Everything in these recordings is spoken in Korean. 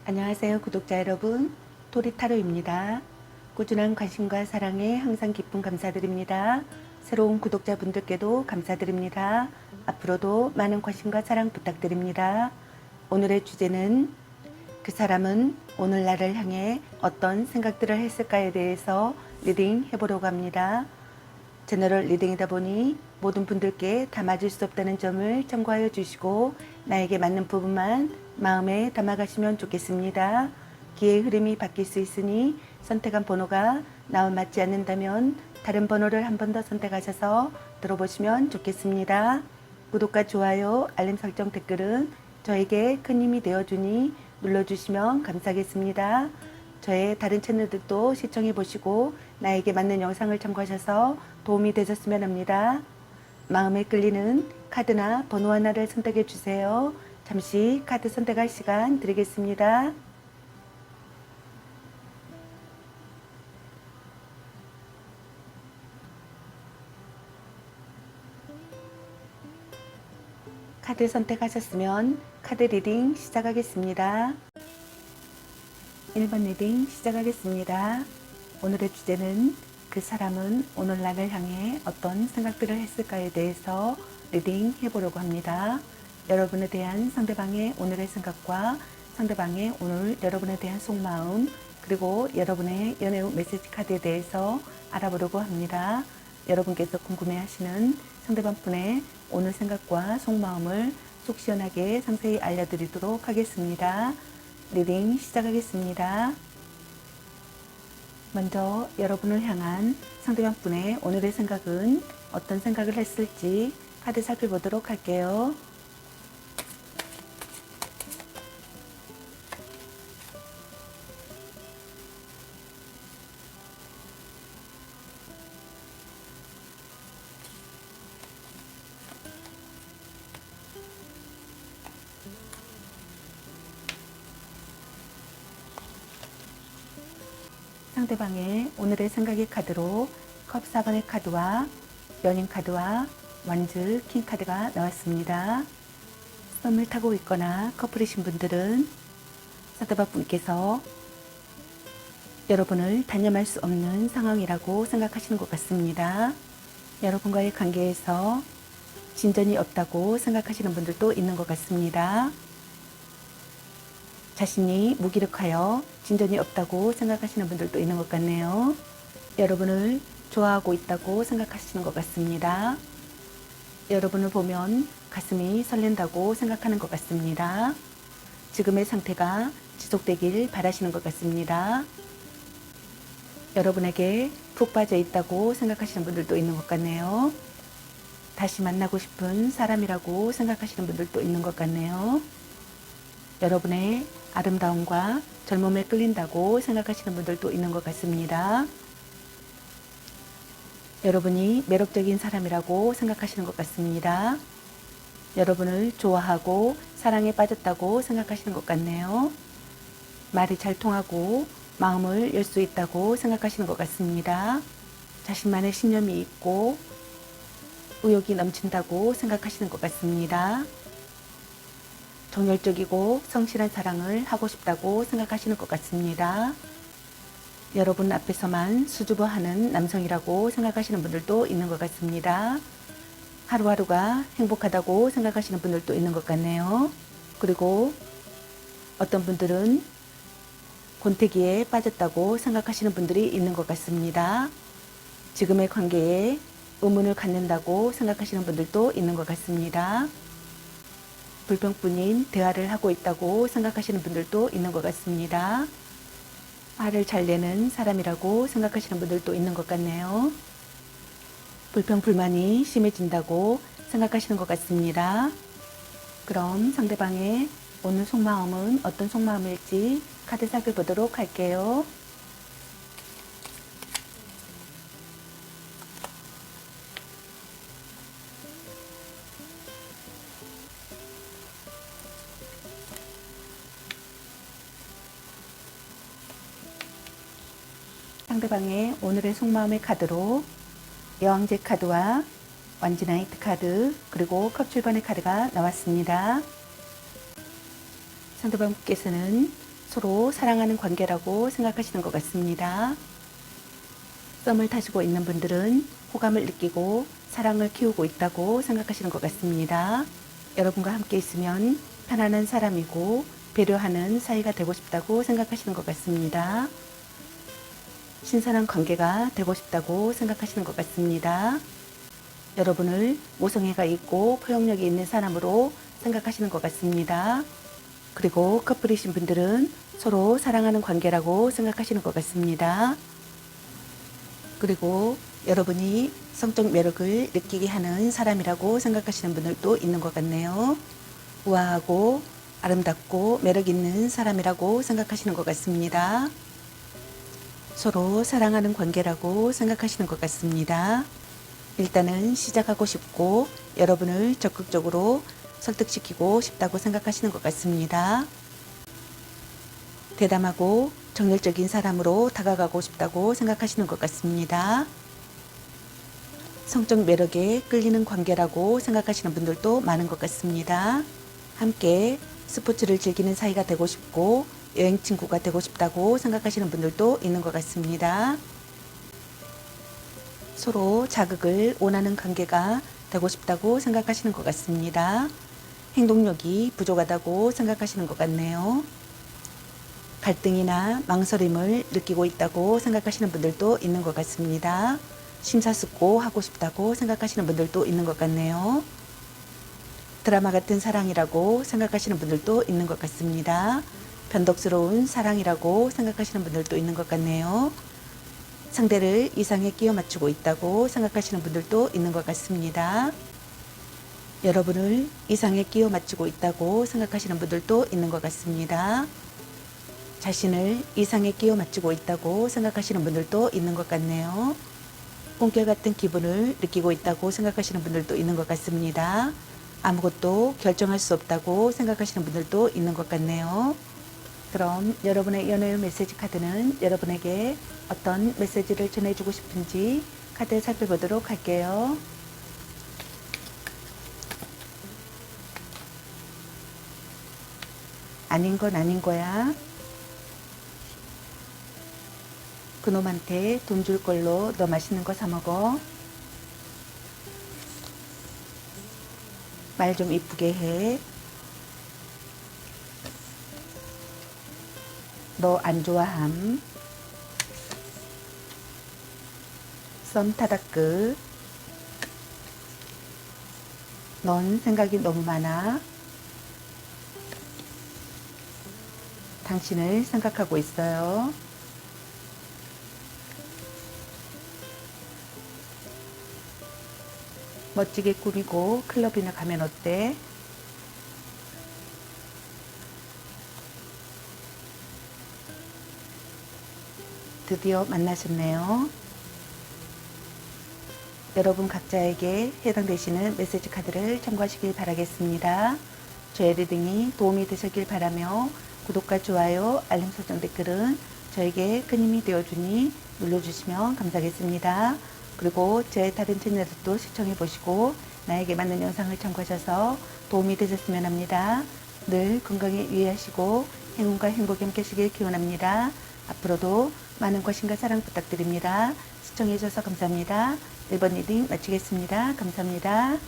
안녕하세요, 구독자 여러분. 토리타로입니다. 꾸준한 관심과 사랑에 항상 기쁨 감사드립니다. 새로운 구독자분들께도 감사드립니다. 앞으로도 많은 관심과 사랑 부탁드립니다. 오늘의 주제는 그 사람은 오늘 나를 향해 어떤 생각들을 했을까에 대해서 리딩 해보려고 합니다. 제너럴 리딩이다 보니 모든 분들께 다 맞을 수 없다는 점을 참고하여 주시고 나에게 맞는 부분만 마음에 담아가시면 좋겠습니다. 기의 흐름이 바뀔 수 있으니 선택한 번호가 나와 맞지 않는다면 다른 번호를 한 번 더 선택하셔서 들어보시면 좋겠습니다. 구독과 좋아요, 알림 설정, 댓글은 저에게 큰 힘이 되어주니 눌러주시면 감사하겠습니다. 저의 다른 채널들도 시청해 보시고 나에게 맞는 영상을 참고하셔서 도움이 되셨으면 합니다. 마음에 끌리는 카드나 번호 하나를 선택해 주세요. 잠시 카드 선택할 시간 드리겠습니다. 카드 선택하셨으면 카드 리딩 시작하겠습니다. 1번 리딩 시작하겠습니다. 오늘의 주제는 그 사람은 오늘 나를 향해 어떤 생각들을 했을까에 대해서 리딩 해보려고 합니다. 여러분에 대한 상대방의 오늘의 생각과 상대방의 오늘 여러분에 대한 속마음, 그리고 여러분의 연애 메시지 카드에 대해서 알아보려고 합니다. 여러분께서 궁금해하시는 상대방 분의 오늘 생각과 속마음을 속 시원하게 상세히 알려드리도록 하겠습니다. 리딩 시작하겠습니다. 먼저 여러분을 향한 상대방 분의 오늘의 생각은 어떤 생각을 했을지 카드 살펴보도록 할게요. 상대방의 오늘의 생각의 카드로 컵 4번의 카드와 연인 카드와 완즈 킹 카드가 나왔습니다. 썸을 타고 있거나 커플이신 분들은 상대방 분께서 여러분을 단념할 수 없는 상황이라고 생각하시는 것 같습니다. 여러분과의 관계에서 진전이 없다고 생각하시는 분들도 있는 것 같습니다. 자신이 무기력하여 진전이 없다고 생각하시는 분들도 있는 것 같네요. 여러분을 좋아하고 있다고 생각하시는 것 같습니다. 여러분을 보면 가슴이 설렌다고 생각하는 것 같습니다. 지금의 상태가 지속되길 바라시는 것 같습니다. 여러분에게 푹 빠져 있다고 생각하시는 분들도 있는 것 같네요. 다시 만나고 싶은 사람이라고 생각하시는 분들도 있는 것 같네요. 여러분의 아름다움과 젊음에 끌린다고 생각하시는 분들도 있는 것 같습니다. 여러분이 매력적인 사람이라고 생각하시는 것 같습니다. 여러분을 좋아하고 사랑에 빠졌다고 생각하시는 것 같네요. 말이 잘 통하고 마음을 열 수 있다고 생각하시는 것 같습니다. 자신만의 신념이 있고 의욕이 넘친다고 생각하시는 것 같습니다. 정열적이고 성실한 사랑을 하고 싶다고 생각하시는 것 같습니다. 여러분 앞에서만 수줍어하는 남성이라고 생각하시는 분들도 있는 것 같습니다. 하루하루가 행복하다고 생각하시는 분들도 있는 것 같네요. 그리고 어떤 분들은 권태기에 빠졌다고 생각하시는 분들이 있는 것 같습니다. 지금의 관계에 의문을 갖는다고 생각하시는 분들도 있는 것 같습니다. 불평뿐인 대화를 하고 있다고 생각하시는 분들도 있는 것 같습니다. 화를 잘 내는 사람이라고 생각하시는 분들도 있는 것 같네요. 불평불만이 심해진다고 생각하시는 것 같습니다. 그럼 상대방의 오늘 속마음은 어떤 속마음일지 카드 살펴보도록 할게요. 상대방의 오늘의 속마음의 카드로 여왕제 카드와 완지나이트 카드, 그리고 컵 7번의 카드가 나왔습니다. 상대방께서는 서로 사랑하는 관계라고 생각하시는 것 같습니다. 썸을 타시고 있는 분들은 호감을 느끼고 사랑을 키우고 있다고 생각하시는 것 같습니다. 여러분과 함께 있으면 편안한 사람이고 배려하는 사이가 되고 싶다고 생각하시는 것 같습니다. 신선한 관계가 되고 싶다고 생각하시는 것 같습니다. 여러분을 모성애가 있고 포용력이 있는 사람으로 생각하시는 것 같습니다. 그리고 커플이신 분들은 서로 사랑하는 관계라고 생각하시는 것 같습니다. 그리고 여러분이 성적 매력을 느끼게 하는 사람이라고 생각하시는 분들도 있는 것 같네요. 우아하고 아름답고 매력 있는 사람이라고 생각하시는 것 같습니다. 서로 사랑하는 관계라고 생각하시는 것 같습니다. 일단은 시작하고 싶고 여러분을 적극적으로 설득시키고 싶다고 생각하시는 것 같습니다. 대담하고 정열적인 사람으로 다가가고 싶다고 생각하시는 것 같습니다. 성적 매력에 끌리는 관계라고 생각하시는 분들도 많은 것 같습니다. 함께 스포츠를 즐기는 사이가 되고 싶고 여행 친구가 되고 싶다고 생각하시는 분들도 있는 것 같습니다. 서로 자극을 원하는 관계가 되고 싶다고 생각하시는 것 같습니다. 행동력이 부족하다고 생각하시는 것 같네요. 갈등이나 망설임을 느끼고 있다고 생각하시는 분들도 있는 것 같습니다. 심사숙고하고 싶다고 생각하시는 분들도 있는 것 같네요. 드라마 같은 사랑이라고 생각하시는 분들도 있는 것 같습니다. 변덕스러운 사랑이라고 생각하시는 분들도 있는 것 같네요. 상대를 이상에 끼워 맞추고 있다고 생각하시는 분들도 있는 것 같습니다. 여러분을 이상에 끼워 맞추고 있다고 생각하시는 분들도 있는 것 같습니다. 자신을 이상에 끼워 맞추고 있다고 생각하시는 분들도 있는 것 같네요. 꿈결 같은 기분을 느끼고 있다고 생각하시는 분들도 있는 것 같습니다. 아무것도 결정할 수 없다고 생각하시는 분들도 있는 것 같네요. 그럼 여러분의 연애의 메시지 카드는 여러분에게 어떤 메시지를 전해주고 싶은지 카드 살펴보도록 할게요. 아닌 건 아닌 거야. 그놈한테 돈 줄 걸로 너 맛있는 거 사 먹어. 말 좀 이쁘게 해. 너 안 좋아함. 썸 타다 끝. 넌 생각이 너무 많아. 당신을 생각하고 있어요. 멋지게 꾸미고 클럽이나 가면 어때? 드디어 만나셨네요. 여러분 각자에게 해당되시는 메시지 카드를 참고하시길 바라겠습니다. 저의 리딩이 도움이 되셨길 바라며 구독과 좋아요, 알림 설정 댓글은 저에게 큰 힘이 되어주니 눌러주시면 감사하겠습니다. 그리고 제 다른 채널들도 시청해 보시고 나에게 맞는 영상을 참고하셔서 도움이 되셨으면 합니다. 늘 건강에 유의하시고 행운과 행복이 함께 하시길 기원합니다. 앞으로도 많은 관심과 사랑 부탁드립니다. 시청해 주셔서 감사합니다. 1번 리딩 마치겠습니다. 감사합니다.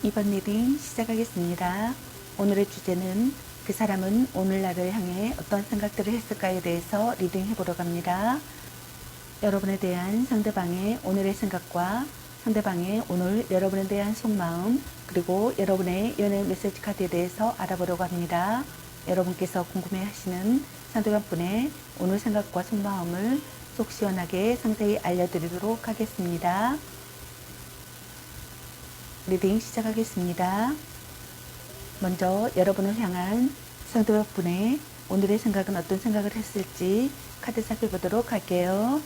2번 리딩 시작하겠습니다. 오늘의 주제는 그 사람은 오늘 나를 향해 어떤 생각들을 했을까에 대해서 리딩 해보려고 합니다. 여러분에 대한 상대방의 오늘의 생각과 상대방의 오늘 여러분에 대한 속마음 그리고 여러분의 연애 메시지 카드에 대해서 알아보려고 합니다. 여러분께서 궁금해하시는 상대방 분의 오늘 생각과 속마음을 속 시원하게 상세히 알려드리도록 하겠습니다. 리딩 시작하겠습니다. 먼저 여러분을 향한 상대방 분의 오늘의 생각은 어떤 생각을 했을지 카드 살펴보도록 할게요.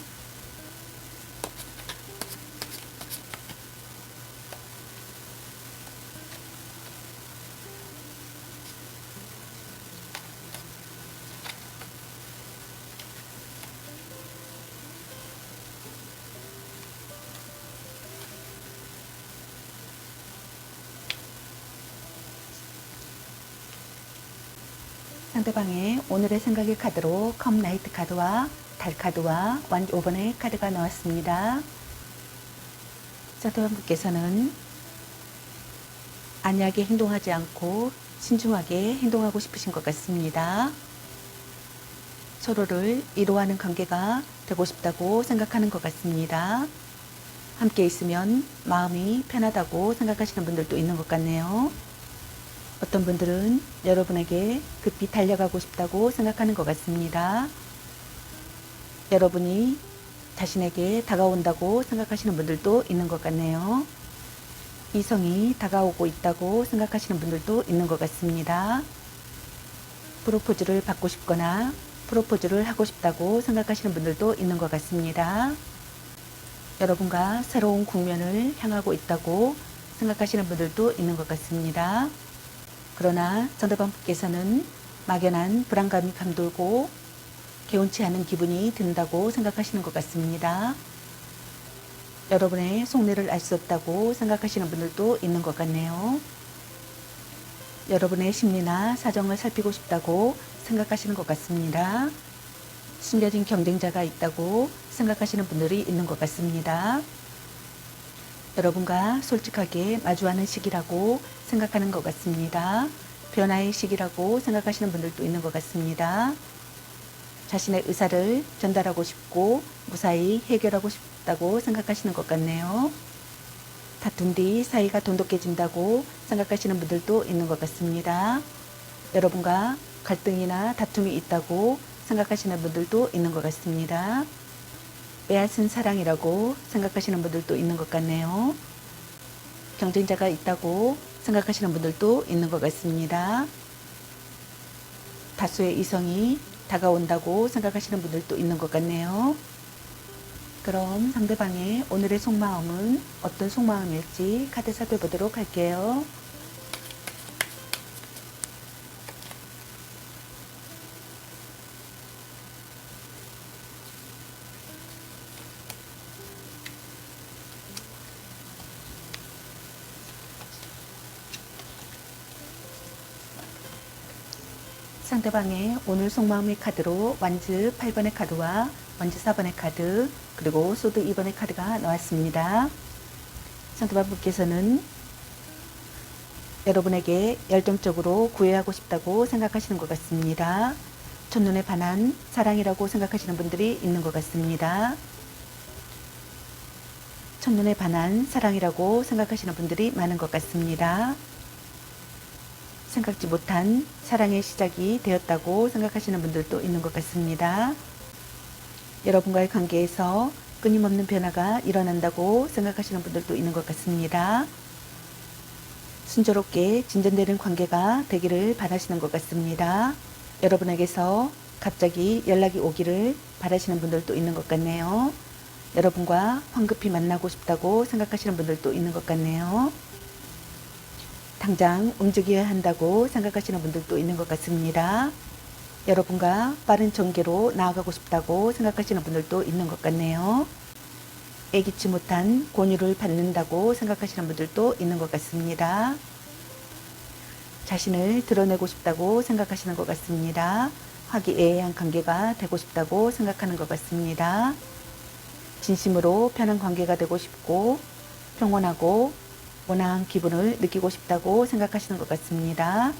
상대방의 오늘의 생각의 카드로 컵 나이트 카드와 달 카드와 완 5번의 카드가 나왔습니다. 상대방분께서는 안이하게 행동하지 않고 신중하게 행동하고 싶으신 것 같습니다. 서로를 이로하는 관계가 되고 싶다고 생각하는 것 같습니다. 함께 있으면 마음이 편하다고 생각하시는 분들도 있는 것 같네요. 어떤 분들은 여러분에게 급히 달려가고 싶다고 생각하는 것 같습니다. 여러분이 자신에게 다가온다고 생각하시는 분들도 있는 것 같네요. 이성이 다가오고 있다고 생각하시는 분들도 있는 것 같습니다. 프로포즈를 받고 싶거나 프로포즈를 하고 싶다고 생각하시는 분들도 있는 것 같습니다. 여러분과 새로운 국면을 향하고 있다고 생각하시는 분들도 있는 것 같습니다. 그러나 상대방분께서는 막연한 불안감이 감돌고 개운치 않은 기분이 든다고 생각하시는 것 같습니다. 여러분의 속내를 알 수 없다고 생각하시는 분들도 있는 것 같네요. 여러분의 심리나 사정을 살피고 싶다고 생각하시는 것 같습니다. 숨겨진 경쟁자가 있다고 생각하시는 분들이 있는 것 같습니다. 여러분과 솔직하게 마주하는 시기라고 생각하는 것 같습니다. 변화의 시기라고 생각하시는 분들도 있는 것 같습니다. 자신의 의사를 전달하고 싶고 무사히 해결하고 싶다고 생각하시는 것 같네요. 다툰 뒤 사이가 돈독해진다고 생각하시는 분들도 있는 것 같습니다. 여러분과 갈등이나 다툼이 있다고 생각하시는 분들도 있는 것 같습니다. 빼앗은 사랑이라고 생각하시는 분들도 있는 것 같네요. 경쟁자가 있다고 생각하시는 분들도 있는 것 같습니다. 다수의 이성이 다가온다고 생각하시는 분들도 있는 것 같네요. 그럼 상대방의 오늘의 속마음은 어떤 속마음일지 카드 살펴보도록 할게요. 상대방의 오늘 속마음의 카드로 완즈 8번의 카드와 완즈 4번의 카드 그리고 소드 2번의 카드가 나왔습니다. 상대방분께서는 여러분에게 열정적으로 구애하고 싶다고 생각하시는 것 같습니다. 첫눈에 반한 사랑이라고 생각하시는 분들이 있는 것 같습니다. 첫눈에 반한 사랑이라고 생각하시는 분들이 많은 것 같습니다. 생각지 못한 사랑의 시작이 되었다고 생각하시는 분들도 있는 것 같습니다. 여러분과의 관계에서 끊임없는 변화가 일어난다고 생각하시는 분들도 있는 것 같습니다. 순조롭게 진전되는 관계가 되기를 바라시는 것 같습니다. 여러분에게서 갑자기 연락이 오기를 바라시는 분들도 있는 것 같네요. 여러분과 황급히 만나고 싶다고 생각하시는 분들도 있는 것 같네요. 당장 움직여야 한다고 생각하시는 분들도 있는 것 같습니다. 여러분과 빠른 전개로 나아가고 싶다고 생각하시는 분들도 있는 것 같네요. 예기치 못한 권유를 받는다고 생각하시는 분들도 있는 것 같습니다. 자신을 드러내고 싶다고 생각하시는 것 같습니다. 화기애애한 관계가 되고 싶다고 생각하는 것 같습니다. 진심으로 편한 관계가 되고 싶고 평온하고 원활한 기분을 느끼고 싶다고 생각하시는 것 같습니다.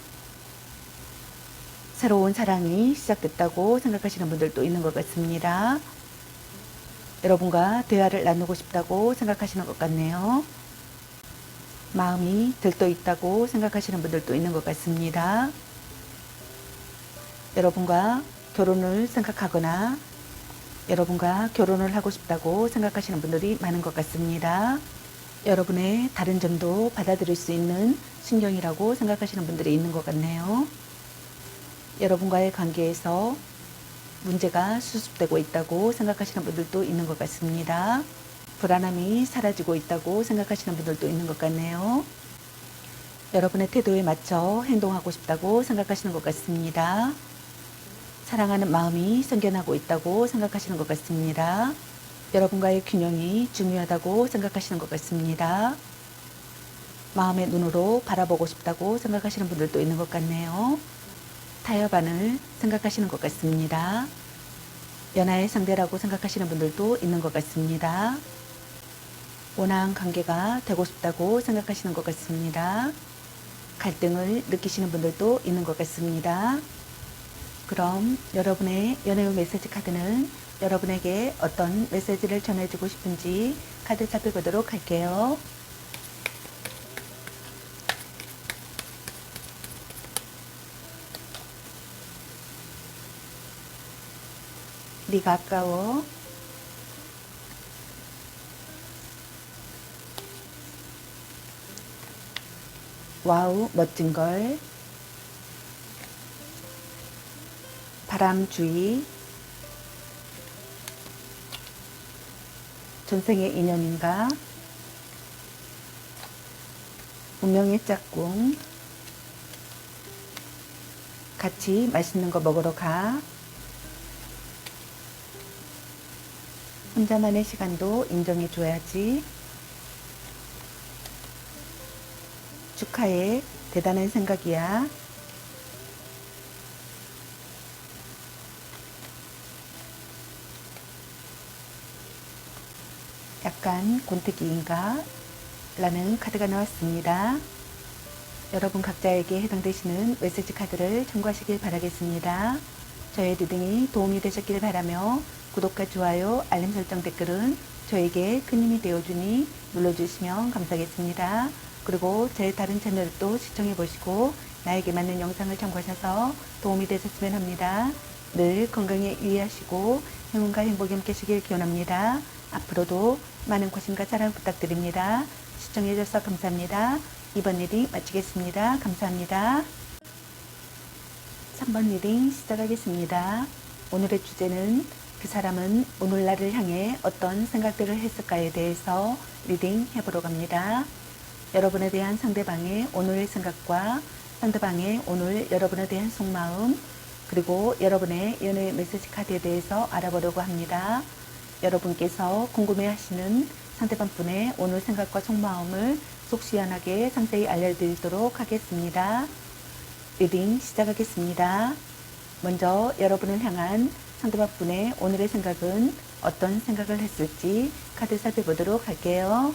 새로운 사랑이 시작됐다고 생각하시는 분들도 있는 것 같습니다. 여러분과 대화를 나누고 싶다고 생각하시는 것 같네요. 마음이 들떠 있다고 생각하시는 분들도 있는 것 같습니다. 여러분과 결혼을 생각하거나 여러분과 결혼을 하고 싶다고 생각하시는 분들이 많은 것 같습니다. 여러분의 다른 점도 받아들일 수 있는 신경이라고 생각하시는 분들이 있는 것 같네요. 여러분과의 관계에서 문제가 수습되고 있다고 생각하시는 분들도 있는 것 같습니다. 불안함이 사라지고 있다고 생각하시는 분들도 있는 것 같네요. 여러분의 태도에 맞춰 행동하고 싶다고 생각하시는 것 같습니다. 사랑하는 마음이 생겨나고 있다고 생각하시는 것 같습니다. 여러분과의 균형이 중요하다고 생각하시는 것 같습니다. 마음의 눈으로 바라보고 싶다고 생각하시는 분들도 있는 것 같네요. 타협안을 생각하시는 것 같습니다. 연하의 상대라고 생각하시는 분들도 있는 것 같습니다. 원활한 관계가 되고 싶다고 생각하시는 것 같습니다. 갈등을 느끼시는 분들도 있는 것 같습니다. 그럼 여러분의 연애운 메시지 카드는 여러분에게 어떤 메시지를 전해주고 싶은지 카드 살펴보도록 할게요. 네가 아까워. 와우, 멋진걸. 바람주의. 전생의 인연인가. 운명의 짝꿍. 같이 맛있는 거 먹으러 가. 혼자만의 시간도 인정해줘야지. 축하해. 대단한 생각이야. 약간 곤태기인가? 라는 카드가 나왔습니다. 여러분 각자에게 해당되시는 메시지 카드를 참고하시길 바라겠습니다. 저의 리딩이 도움이 되셨길 바라며 구독과 좋아요, 알림 설정, 댓글은 저에게 큰 힘이 되어주니 눌러주시면 감사하겠습니다. 그리고 제 다른 채널도 시청해 보시고 나에게 맞는 영상을 참고하셔서 도움이 되셨으면 합니다. 늘 건강에 유의하시고 행운과 행복이 함께 하시길 기원합니다. 앞으로도 많은 관심과 사랑 부탁드립니다. 시청해 주셔서 감사합니다. 이번 리딩 마치겠습니다. 감사합니다. 3번 리딩 시작하겠습니다. 오늘의 주제는 그 사람은 오늘날을 향해 어떤 생각들을 했을까에 대해서 리딩 해보러 갑니다. 여러분에 대한 상대방의 오늘의 생각과 상대방의 오늘 여러분에 대한 속마음, 그리고 여러분의 연애 메시지 카드에 대해서 알아보려고 합니다. 여러분께서 궁금해하시는 상대방 분의 오늘 생각과 속마음을 속 시원하게 상세히 알려드리도록 하겠습니다. 리딩 시작하겠습니다. 먼저 여러분을 향한 상대방 분의 오늘의 생각은 어떤 생각을 했을지 카드 살펴보도록 할게요.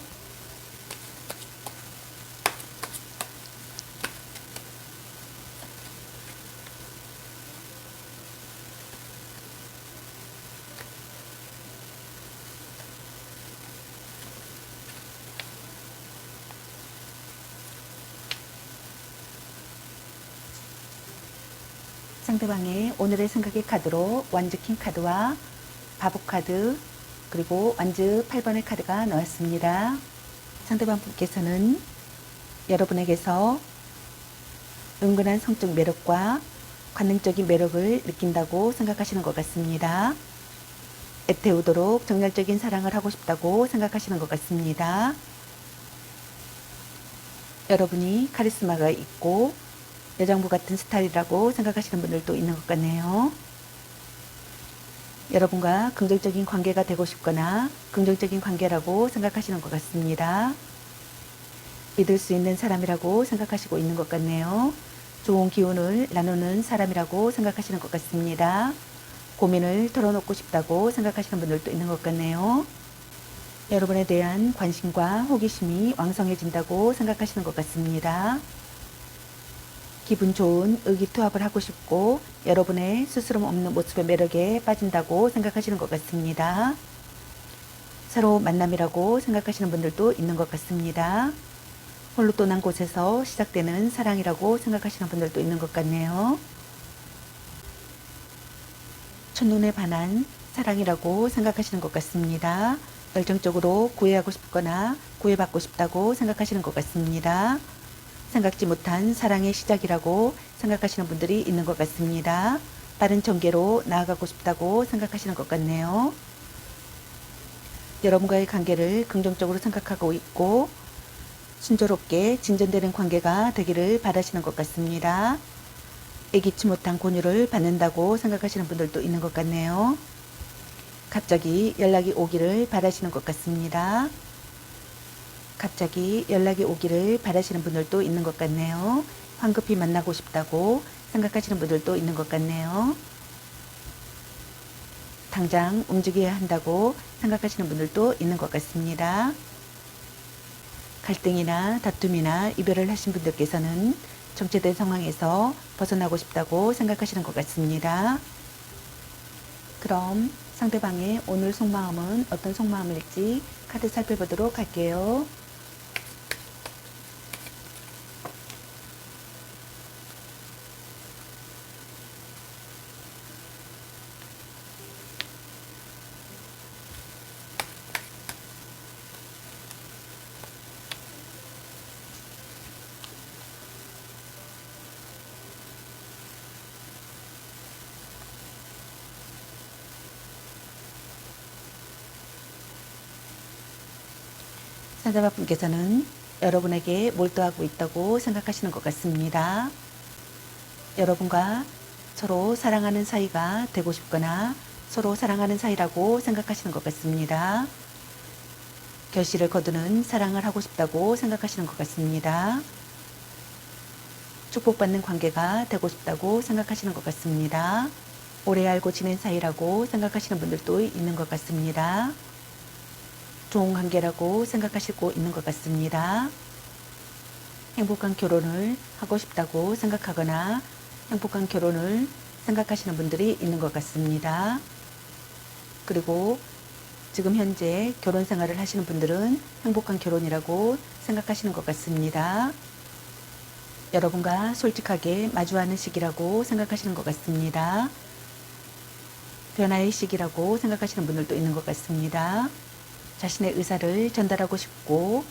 상대방의 오늘의 생각의 카드로 완즈 킹 카드와 바보 카드, 그리고 완즈 8번의 카드가 나왔습니다. 상대방 분께서는 여러분에게서 은근한 성적 매력과 관능적인 매력을 느낀다고 생각하시는 것 같습니다. 애태우도록 정열적인 사랑을 하고 싶다고 생각하시는 것 같습니다. 여러분이 카리스마가 있고 여장부 같은 스타일이라고 생각하시는 분들도 있는 것 같네요. 여러분과 긍정적인 관계가 되고 싶거나 긍정적인 관계라고 생각하시는 것 같습니다. 믿을 수 있는 사람이라고 생각하시고 있는 것 같네요. 좋은 기운을 나누는 사람이라고 생각하시는 것 같습니다. 고민을 털어놓고 싶다고 생각하시는 분들도 있는 것 같네요. 여러분에 대한 관심과 호기심이 왕성해진다고 생각하시는 것 같습니다. 기분 좋은 의기투합을 하고 싶고 여러분의 스스럼 없는 모습의 매력에 빠진다고 생각하시는 것 같습니다. 새로운 만남이라고 생각하시는 분들도 있는 것 같습니다. 홀로 떠난 곳에서 시작되는 사랑이라고 생각하시는 분들도 있는 것 같네요. 첫눈에 반한 사랑이라고 생각하시는 것 같습니다. 열정적으로 구애하고 싶거나 구애받고 싶다고 생각하시는 것 같습니다. 생각지 못한 사랑의 시작이라고 생각하시는 분들이 있는 것 같습니다. 빠른 전개로 나아가고 싶다고 생각하시는 것 같네요. 여러분과의 관계를 긍정적으로 생각하고 있고 순조롭게 진전되는 관계가 되기를 바라시는 것 같습니다. 예기치 못한 권유를 받는다고 생각하시는 분들도 있는 것 같네요. 갑자기 연락이 오기를 바라시는 것 같습니다. 갑자기 연락이 오기를 바라시는 분들도 있는 것 같네요. 황급히 만나고 싶다고 생각하시는 분들도 있는 것 같네요. 당장 움직여야 한다고 생각하시는 분들도 있는 것 같습니다. 갈등이나 다툼이나 이별을 하신 분들께서는 정체된 상황에서 벗어나고 싶다고 생각하시는 것 같습니다. 그럼 상대방의 오늘 속마음은 어떤 속마음일지 카드 살펴보도록 할게요. 상대방분께서는 여러분에게 몰두하고 있다고 생각하시는 것 같습니다. 여러분과 서로 사랑하는 사이가 되고 싶거나 서로 사랑하는 사이라고 생각하시는 것 같습니다. 결실을 거두는 사랑을 하고 싶다고 생각하시는 것 같습니다. 축복받는 관계가 되고 싶다고 생각하시는 것 같습니다. 오래 알고 지낸 사이라고 생각하시는 분들도 있는 것 같습니다. 좋은 관계라고 생각하시고 있는 것 같습니다. 행복한 결혼을 하고 싶다고 생각하거나 행복한 결혼을 생각하시는 분들이 있는 것 같습니다. 그리고 지금 현재 결혼 생활을 하시는 분들은 행복한 결혼이라고 생각하시는 것 같습니다. 여러분과 솔직하게 마주하는 시기라고 생각하시는 것 같습니다. 변화의 시기라고 생각하시는 분들도 있는 것 같습니다. 자신의 의사를 전달하고 싶고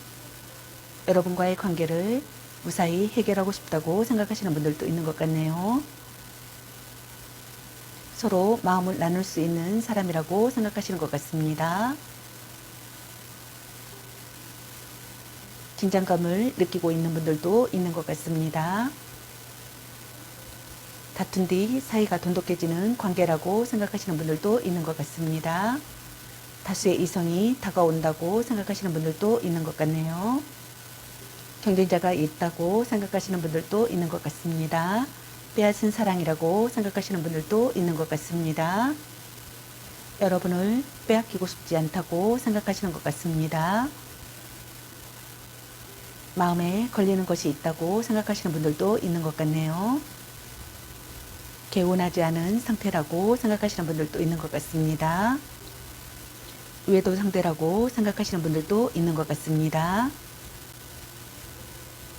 여러분과의 관계를 무사히 해결하고 싶다고 생각하시는 분들도 있는 것 같네요. 서로 마음을 나눌 수 있는 사람이라고 생각하시는 것 같습니다. 긴장감을 느끼고 있는 분들도 있는 것 같습니다. 다툰 뒤 사이가 돈독해지는 관계라고 생각하시는 분들도 있는 것 같습니다. 다수의 이성이 다가온다고 생각하시는 분들도 있는 것 같네요. 경쟁자가 있다고 생각하시는 분들도 있는 것 같습니다. 빼앗은 사랑이라고 생각하시는 분들도 있는 것 같습니다. 여러분을 빼앗기고 싶지 않다고 생각하시는 것 같습니다. 마음에 걸리는 것이 있다고 생각하시는 분들도 있는 것 같네요. 개운하지 않은 상태라고 생각하시는 분들도 있는 것 같습니다. 외도 상대라고 생각하시는 분들도 있는 것 같습니다.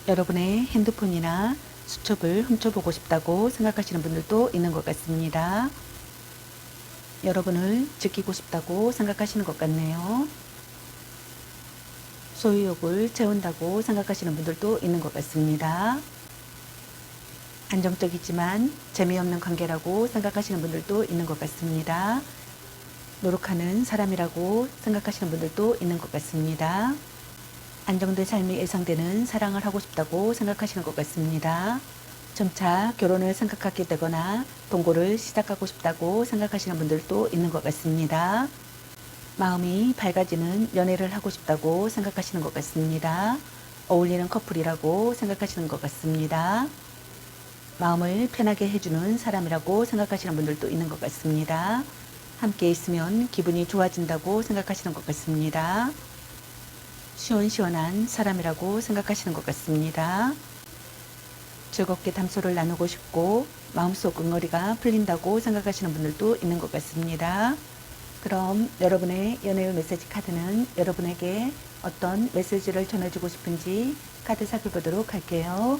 여러분의 핸드폰이나 수첩을 훔쳐보고 싶다고 생각하시는 분들도 있는 것 같습니다. 여러분을 지키고 싶다고 생각하시는 것 같네요. 소유욕을 채운다고 생각하시는 분들도 있는 것 같습니다. 안정적이지만 재미없는 관계라고 생각하시는 분들도 있는 것 같습니다. 노력하는 사람이라고 생각하시는 분들도 있는 것 같습니다. 안정된 삶이 예상되는 사랑을 하고 싶다고 생각하시는 것 같습니다. 점차 결혼을 생각하게 되거나 동거를 시작하고 싶다고 생각하시는 분들도 있는 것 같습니다. 마음이 밝아지는 연애를 하고 싶다고 생각하시는 것 같습니다. 어울리는 커플이라고 생각하시는 것 같습니다. 마음을 편하게 해주는 사람이라고 생각하시는 분들도 있는 것 같습니다. 함께 있으면 기분이 좋아진다고 생각하시는 것 같습니다. 시원시원한 사람이라고 생각하시는 것 같습니다. 즐겁게 담소를 나누고 싶고 마음속 응어리가 풀린다고 생각하시는 분들도 있는 것 같습니다. 그럼 여러분의 연애의 메시지 카드는 여러분에게 어떤 메시지를 전해주고 싶은지 카드 살펴보도록 할게요.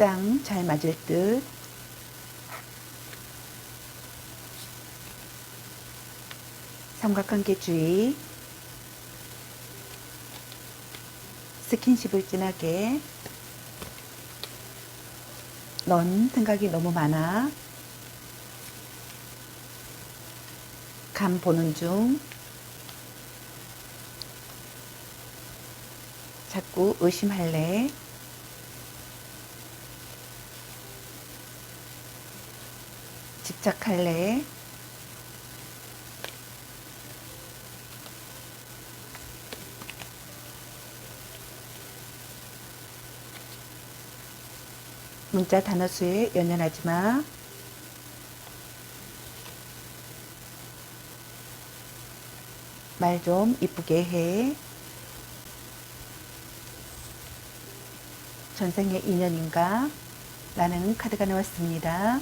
짱 잘 맞을 듯. 삼각관계 주의. 스킨십을 진하게. 넌 생각이 너무 많아. 감 보는 중. 자꾸 의심할래. 집착할래. 문자 단어 수에 연연하지 마. 말 좀 이쁘게 해. 전생의 인연인가? 라는 카드가 나왔습니다.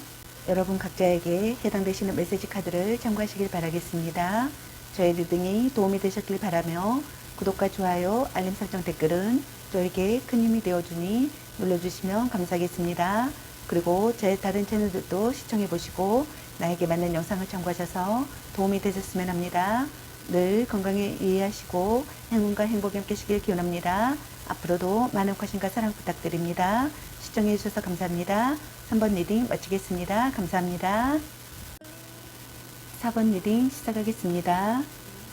여러분 각자에게 해당되시는 메시지 카드를 참고하시길 바라겠습니다. 저의 리딩이 도움이 되셨길 바라며 구독과 좋아요, 알림 설정, 댓글은 저에게 큰 힘이 되어주니 눌러주시면 감사하겠습니다. 그리고 제 다른 채널들도 시청해보시고 나에게 맞는 영상을 참고하셔서 도움이 되셨으면 합니다. 늘 건강에 유의하시고 행운과 행복이 함께하시길 기원합니다. 앞으로도 많은 관심과 사랑 부탁드립니다. 시청해 주셔서 감사합니다. 3번 리딩 마치겠습니다. 감사합니다. 4번 리딩 시작하겠습니다.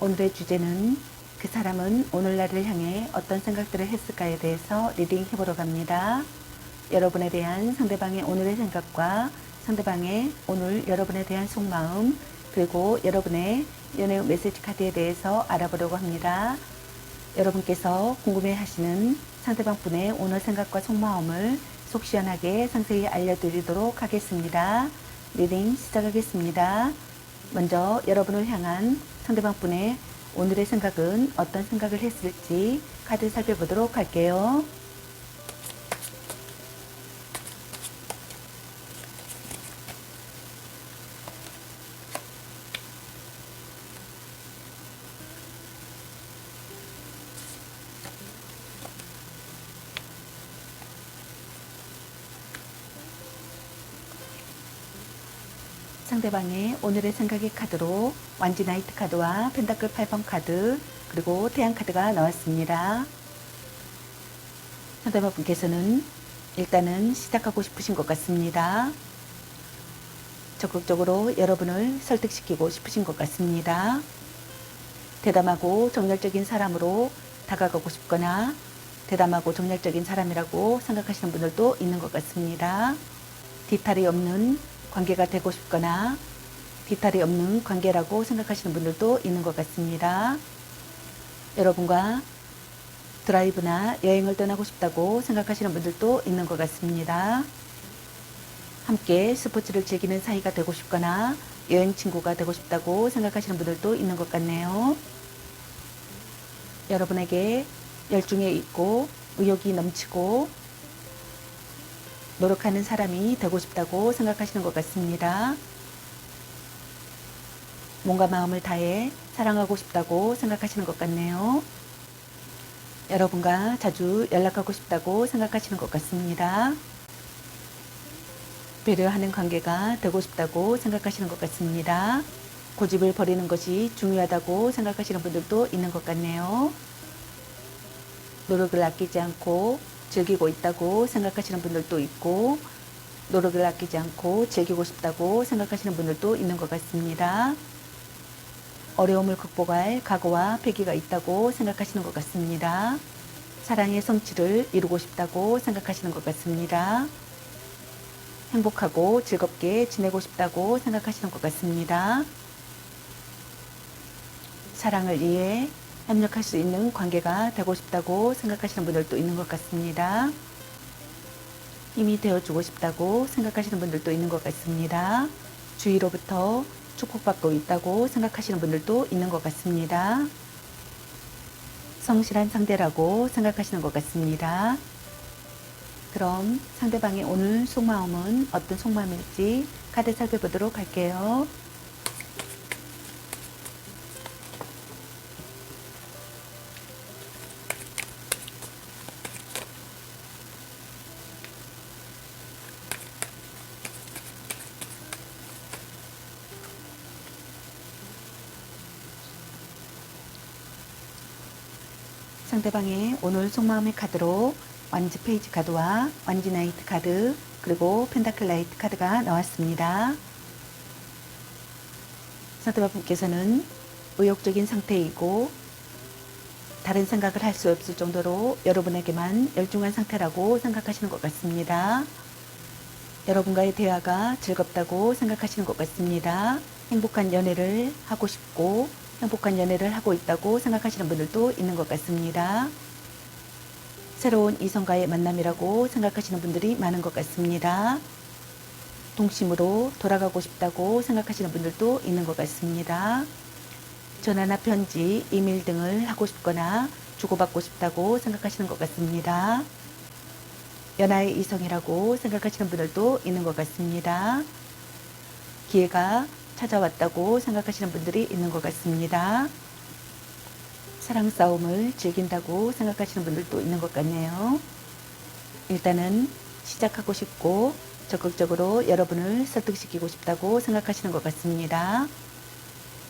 오늘의 주제는 그 사람은 오늘날을 향해 어떤 생각들을 했을까에 대해서 리딩 해보러 갑니다. 여러분에 대한 상대방의 오늘의 생각과 상대방의 오늘 여러분에 대한 속마음, 그리고 여러분의 연애 메시지 카드에 대해서 알아보려고 합니다. 여러분께서 궁금해 하시는 상대방 분의 오늘 생각과 속마음을 속 시원하게 상세히 알려드리도록 하겠습니다. 리딩 시작하겠습니다. 먼저 여러분을 향한 상대방 분의 오늘의 생각은 어떤 생각을 했을지 카드 살펴보도록 할게요. 상대방의 오늘의 생각의 카드로 완지 나이트 카드와 펜타클 8번 카드, 그리고 태양 카드가 나왔습니다. 상대방 분께서는 일단은 시작하고 싶으신 것 같습니다. 적극적으로 여러분을 설득시키고 싶으신 것 같습니다. 대담하고 정열적인 사람으로 다가가고 싶거나 대담하고 정열적인 사람이라고 생각하시는 분들도 있는 것 같습니다. 뒤탈이 없는 관계가 되고 싶거나 뒤탈이 없는 관계라고 생각하시는 분들도 있는 것 같습니다. 여러분과 드라이브나 여행을 떠나고 싶다고 생각하시는 분들도 있는 것 같습니다. 함께 스포츠를 즐기는 사이가 되고 싶거나 여행 친구가 되고 싶다고 생각하시는 분들도 있는 것 같네요. 여러분에게 열중해 있고 의욕이 넘치고 노력하는 사람이 되고 싶다고 생각하시는 것 같습니다. 몸과 마음을 다해 사랑하고 싶다고 생각하시는 것 같네요. 여러분과 자주 연락하고 싶다고 생각하시는 것 같습니다. 배려하는 관계가 되고 싶다고 생각하시는 것 같습니다. 고집을 버리는 것이 중요하다고 생각하시는 분들도 있는 것 같네요. 노력을 아끼지 않고 즐기고 있다고 생각하시는 분들도 있고 노력을 아끼지 않고 즐기고 싶다고 생각하시는 분들도 있는 것 같습니다. 어려움을 극복할 각오와 패기가 있다고 생각하시는 것 같습니다. 사랑의 성취를 이루고 싶다고 생각하시는 것 같습니다. 행복하고 즐겁게 지내고 싶다고 생각하시는 것 같습니다. 사랑을 위해 협력할 수 있는 관계가 되고 싶다고 생각하시는 분들도 있는 것 같습니다. 힘이 되어주고 싶다고 생각하시는 분들도 있는 것 같습니다. 주위로부터 축복받고 있다고 생각하시는 분들도 있는 것 같습니다. 성실한 상대라고 생각하시는 것 같습니다. 그럼 상대방의 오늘 속마음은 어떤 속마음일지 카드 살펴보도록 할게요. 상대방의 오늘 속마음의 카드로 완지 페이지 카드와 완지 나이트 카드, 그리고 펜타클 라이트 카드가 나왔습니다. 상대방분께서는 의욕적인 상태이고 다른 생각을 할 수 없을 정도로 여러분에게만 열중한 상태라고 생각하시는 것 같습니다. 여러분과의 대화가 즐겁다고 생각하시는 것 같습니다. 행복한 연애를 하고 싶고 행복한 연애를 하고 있다고 생각하시는 분들도 있는 것 같습니다. 새로운 이성과의 만남이라고 생각하시는 분들이 많은 것 같습니다. 동심으로 돌아가고 싶다고 생각하시는 분들도 있는 것 같습니다. 전화나 편지, 이메일 등을 하고 싶거나 주고받고 싶다고 생각하시는 것 같습니다. 연하의 이성이라고 생각하시는 분들도 있는 것 같습니다. 기회가 찾아왔다고 생각하시는 분들이 있는 것 같습니다. 사랑 싸움을 즐긴다고 생각하시는 분들도 있는 것 같네요. 일단은 시작하고 싶고 적극적으로 여러분을 설득시키고 싶다고 생각하시는 것 같습니다.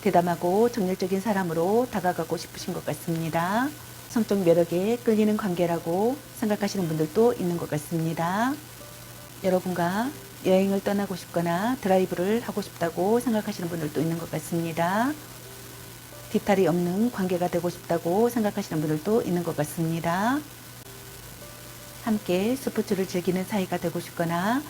대담하고 정열적인 사람으로 다가가고 싶으신 것 같습니다. 성적 매력에 끌리는 관계라고 생각하시는 분들도 있는 것 같습니다. 여러분과 여행을 떠나고 싶거나 드라이브를 하고 싶다고 생각하시는 분들도 있는 것 같습니다. 뒤탈이 없는 관계가 되고 싶다고 생각하시는 분들도 있는 것 같습니다. 함께 스포츠를 즐기는 사이가 되고 싶거나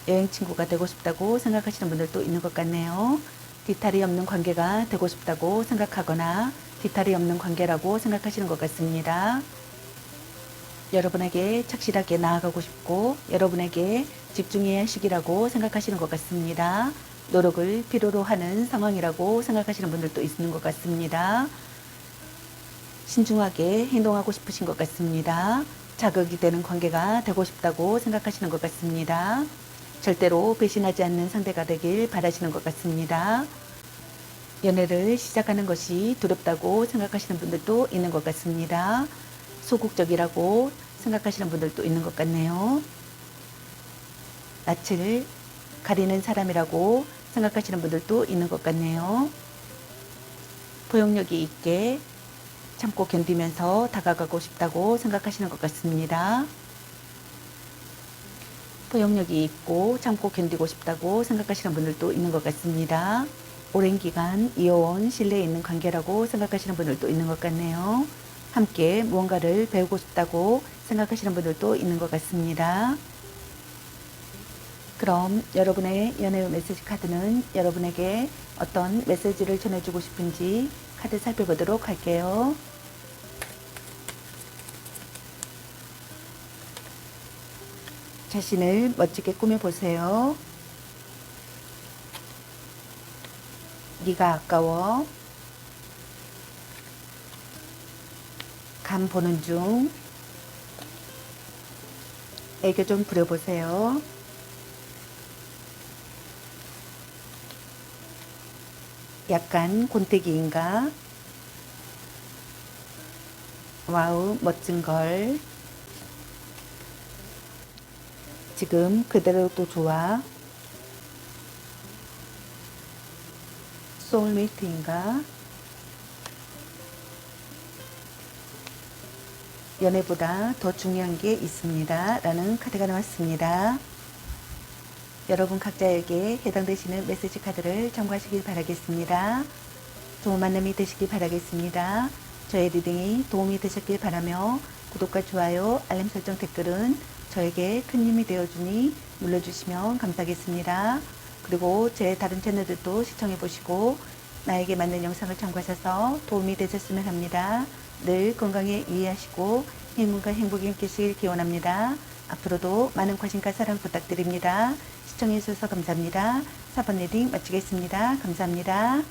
여행 친구가 되고 싶다고 생각하시는 분들도 있는 것 같네요. 뒤탈이 없는 관계가 되고 싶다고 생각하거나 뒤탈이 없는 관계라고 생각하시는 것 같습니다. 여러분에게 착실하게 나아가고 싶고 여러분에게 집중해야 할 시기라고 생각하시는 것 같습니다. 노력을 필요로 하는 상황이라고 생각하시는 분들도 있는 것 같습니다. 신중하게 행동하고 싶으신 것 같습니다. 자극이 되는 관계가 되고 싶다고 생각하시는 것 같습니다. 절대로 배신하지 않는 상대가 되길 바라시는 것 같습니다. 연애를 시작하는 것이 두렵다고 생각하시는 분들도 있는 것 같습니다. 소극적이라고 생각하시는 분들도 있는 것 같네요. 낯을 가리는 사람이라고 생각하시는 분들도 있는 것 같네요. 포용력이 있게 참고 견디면서 다가가고 싶다고 생각하시는 것 같습니다. 포용력이 있고 참고 견디고 싶다고 생각하시는 분들도 있는 것 같습니다. 오랜 기간 이어온 신뢰 있는 관계라고 생각하시는 분들도 있는 것 같네요. 함께 무언가를 배우고 싶다고 생각하시는 분들도 있는 것 같습니다. 그럼 여러분의 연애 메시지 카드는 여러분에게 어떤 메시지를 전해주고 싶은지 카드 살펴보도록 할게요. 자신을 멋지게 꾸며보세요. 네가 아까워. 간 보는 중. 애교 좀 부려보세요. 약간 곤태기인가? 와우, 멋진걸. 지금 그대로도 좋아. 소울메이트인가? 연애보다 더 중요한 게 있습니다. 라는 카드가 나왔습니다. 여러분 각자에게 해당되시는 메시지 카드를 참고하시길 바라겠습니다. 좋은 만남이 되시길 바라겠습니다. 저의 리딩이 도움이 되셨길 바라며 구독과 좋아요, 알림 설정 댓글은 저에게 큰 힘이 되어주니 눌러주시면 감사하겠습니다. 그리고 제 다른 채널들도 시청해보시고 나에게 맞는 영상을 참고하셔서 도움이 되셨으면 합니다. 늘 건강에 유의하시고 행운과 행복이 함께하시길 기원합니다. 앞으로도 많은 관심과 사랑 부탁드립니다. 시청해주셔서 감사합니다. 4번 리딩 마치겠습니다. 감사합니다.